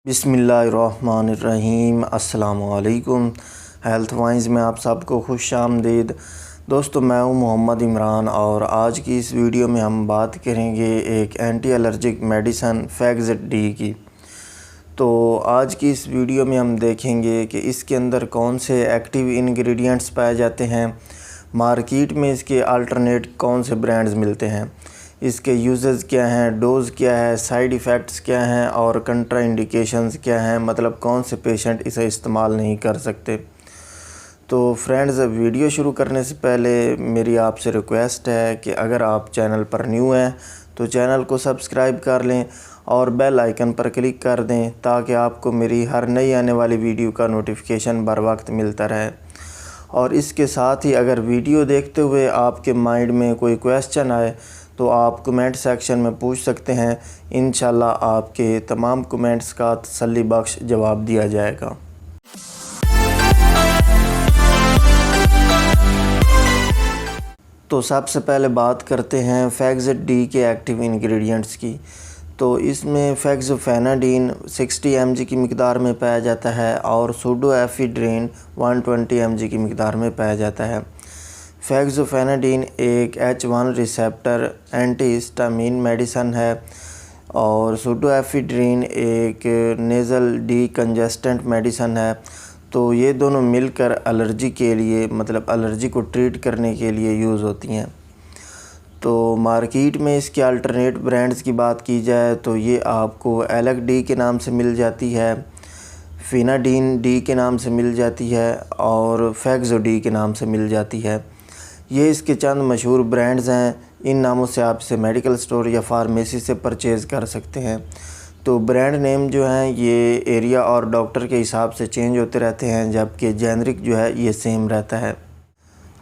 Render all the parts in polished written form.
बिस्मिल्लाहिर्रहमानिर्रहीम। अस्सलामुअलैकुम। Health wise में आप सबको खुश आमदीद। दोस्तों, मैं हूं मोहम्मद इमरान और आज की इस वीडियो में हम बात करेंगे एक एंटी एलर्जिक मेडिसन फैगजेट डी की। तो आज की इस वीडियो में हम देखेंगे कि इसके अंदर कौन से एक्टिव इंग्रेडिएंट्स पाए जाते हैं, मार्केट में इसके अल्टरनेट कौन से ब्रांड्स मिलते हैं, इसके यूजेस क्या हैं, डोज़ क्या है, साइड इफ़ेक्ट्स क्या हैं और कंट्रा इंडिकेशंस क्या हैं, मतलब कौन से पेशेंट इसे इस्तेमाल नहीं कर सकते। तो फ्रेंड्स, वीडियो शुरू करने से पहले मेरी आपसे रिक्वेस्ट है कि अगर आप चैनल पर न्यू हैं तो चैनल को सब्सक्राइब कर लें और बेल आइकन पर क्लिक कर दें ताकि आपको मेरी हर नई आने वाली वीडियो का नोटिफिकेशन बर वक्त मिलता रहे। और इसके साथ ही अगर वीडियो देखते हुए आपके माइंड में कोई क्वेश्चन आए तो आप कमेंट सेक्शन में पूछ सकते हैं। इंशाल्लाह आपके तमाम कमेंट्स का तसल्ली बख्श जवाब दिया जाएगा। तो सबसे पहले बात करते हैं फैगजेट डी के एक्टिव इंग्रेडिएंट्स की। तो इसमें फेक्सोफेनाडिन 60 mg की मिकदार में पाया जाता है और सूडोएफिड्रिन 120 mg की मिकदार में पाया जाता है। फेक्सोफेनाडिन एक H1 receptor anti histamine medicine है और सूडोएफिड्रिन एक नेज़ल डीकंजेस्टेंट मेडिसन है। तो ये दोनों मिलकर एलर्जी के लिए, मतलब एलर्जी को ट्रीट करने के लिए यूज़ होती हैं। तो मार्केट में इसके अल्टरनेट ब्रांड्स की बात की जाए तो ये आपको एलेक डी के नाम से मिल जाती है, फिनाडीन डी के नाम से मिल जाती है और फैक्सो डी के नाम से मिल जाती है। ये इसके चंद मशहूर ब्रांड्स हैं। इन नामों से आप इसे मेडिकल स्टोर या फार्मेसी से परचेज़ कर सकते हैं। तो ब्रांड नेम जो हैं ये एरिया और डॉक्टर के हिसाब से चेंज होते रहते हैं, जबकि जेनरिक जो है ये सेम रहता है।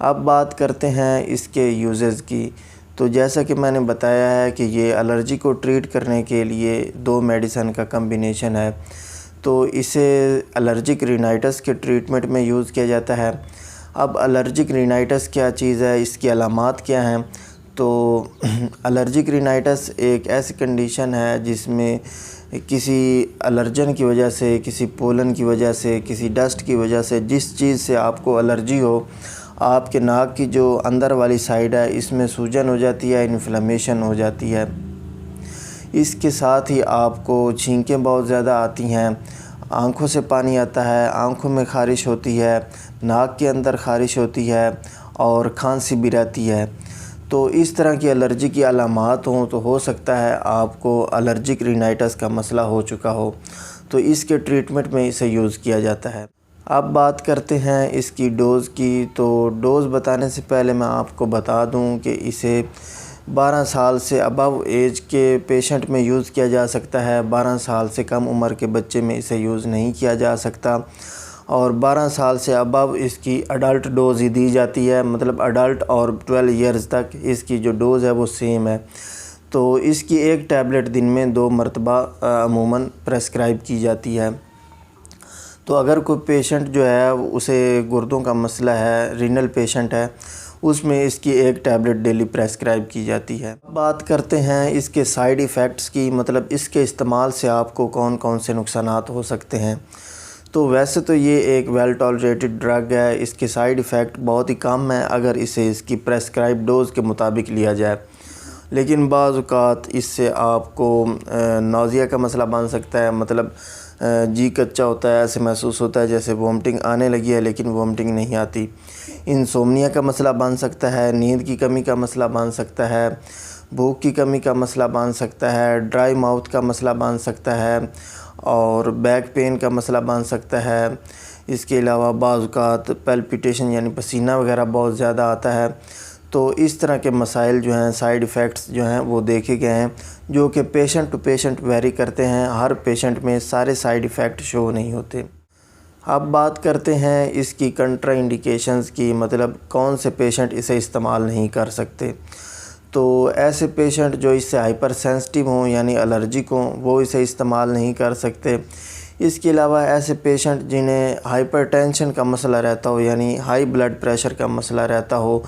अब बात करते हैं इसके यूजेस की। तो जैसा कि मैंने बताया है कि ये एलर्जी को ट्रीट करने के लिए दो मेडिसन का कम्बिनेशन है। तो इसे एलर्जिक रिनाइटिस के ट्रीटमेंट में यूज़ किया जाता है। अब एलर्जिक रिनाइटिस क्या चीज़ है, इसकी अलामात क्या हैं। तो एलर्जिक रिनाइटिस एक ऐसी कंडीशन है जिसमें किसी एलर्जन की वजह से, किसी पोलन की वजह से, किसी डस्ट की वजह से, जिस चीज़ से आपको एलर्जी हो, आपके नाक की जो अंदर वाली साइड है इसमें सूजन हो जाती है, इन्फ्लेमेशन हो जाती है। इसके साथ ही आपको छींकें बहुत ज़्यादा आती हैं, आँखों से पानी आता है, आँखों में ख़ारिश होती है, नाक के अंदर ख़ारिश होती है और खांसी भी रहती है। तो इस तरह की एलर्जी की अलामात हों तो हो सकता है आपको एलर्जिक रिनाइटिस का मसला हो चुका हो। तो इसके ट्रीटमेंट में इसे यूज़ किया जाता है। अब बात करते हैं इसकी डोज़ की। तो डोज़ बताने से पहले मैं आपको बता दूं कि इसे 12 साल से अबव एज के पेशेंट में यूज़ किया जा सकता है। 12 साल से कम उम्र के बच्चे में इसे यूज़ नहीं किया जा सकता और 12 साल से अबव इसकी अडल्ट डोज़ ही दी जाती है, मतलब अडल्ट और 12 इयर्स तक इसकी जो डोज़ है वो सेम है। तो इसकी एक टैबलेट दिन में 2 मरतबा अमूमन प्रेस्क्राइब की जाती है। तो अगर कोई पेशेंट जो है उसे गुर्दों का मसला है, रीनल पेशेंट है, उसमें इसकी एक टैबलेट डेली प्रेस्क्राइब की जाती है। बात करते हैं इसके साइड इफ़ेक्ट्स की, मतलब इसके इस्तेमाल से आपको कौन कौन से नुकसानात हो सकते हैं। तो वैसे तो ये एक वेल टॉलरेटेड ड्रग है, इसके साइड इफ़ेक्ट बहुत ही कम है अगर इसे इसकी प्रेस्क्राइब डोज़ के मुताबिक लिया जाए। लेकिन बाज़ औक़ात इससे आपको नौज़िया का मसला बन सकता है, मतलब जी कच्चा होता है, ऐसे महसूस होता है जैसे वोमिटिंग आने लगी है लेकिन वोमिटिंग नहीं आती। इंसोम्निया का मसला बन सकता है, नींद की कमी का मसला बन सकता है, भूख की कमी का मसला बन सकता है, ड्राई माउथ का मसला बन सकता है और बैक पेन का मसला बन सकता है। इसके अलावा बाज़ औक़ात पैल्पिटेशन यानी पसीना वगैरह बहुत ज़्यादा आता है। तो इस तरह के मसाइल जो हैं, साइड इफ़ेक्ट्स जो हैं वो देखे गए हैं, जो कि पेशेंट टू पेशेंट वेरी करते हैं। हर पेशेंट में सारे साइड इफ़ेक्ट शो नहीं होते। अब बात करते हैं इसकी कंट्रा इंडिकेशंस की, मतलब कौन से पेशेंट इसे इस्तेमाल नहीं कर सकते। तो ऐसे पेशेंट जो इससे हाइपर सेंसिटिव हों यानी एलर्जिक हों वो इसे इस्तेमाल नहीं कर सकते। इसके अलावा ऐसे पेशेंट जिन्हें हाइपरटेंशन का मसला रहता हो, यानी हाई ब्लड प्रेशर का मसला रहता हो,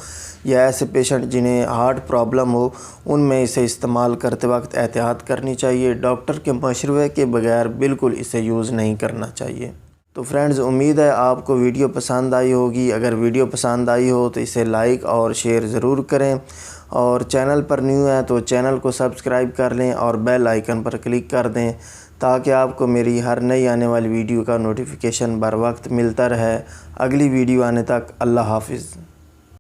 या ऐसे पेशेंट जिन्हें हार्ट प्रॉब्लम हो, उनमें इसे इस्तेमाल करते वक्त एहतियात करनी चाहिए। डॉक्टर के मशवरे के बगैर बिल्कुल इसे यूज़ नहीं करना चाहिए। तो फ्रेंड्स, उम्मीद है आपको वीडियो पसंद आई होगी। अगर वीडियो पसंद आई हो तो इसे लाइक और शेयर ज़रूर करें, और चैनल पर न्यू है तो चैनल को सब्सक्राइब कर लें और बेल आइकन पर क्लिक कर दें, ताकि आपको मेरी हर नई आने वाली वीडियो का नोटिफिकेशन बर वक्त मिलता रहे। अगली वीडियो आने तक अल्लाह हाफिज़।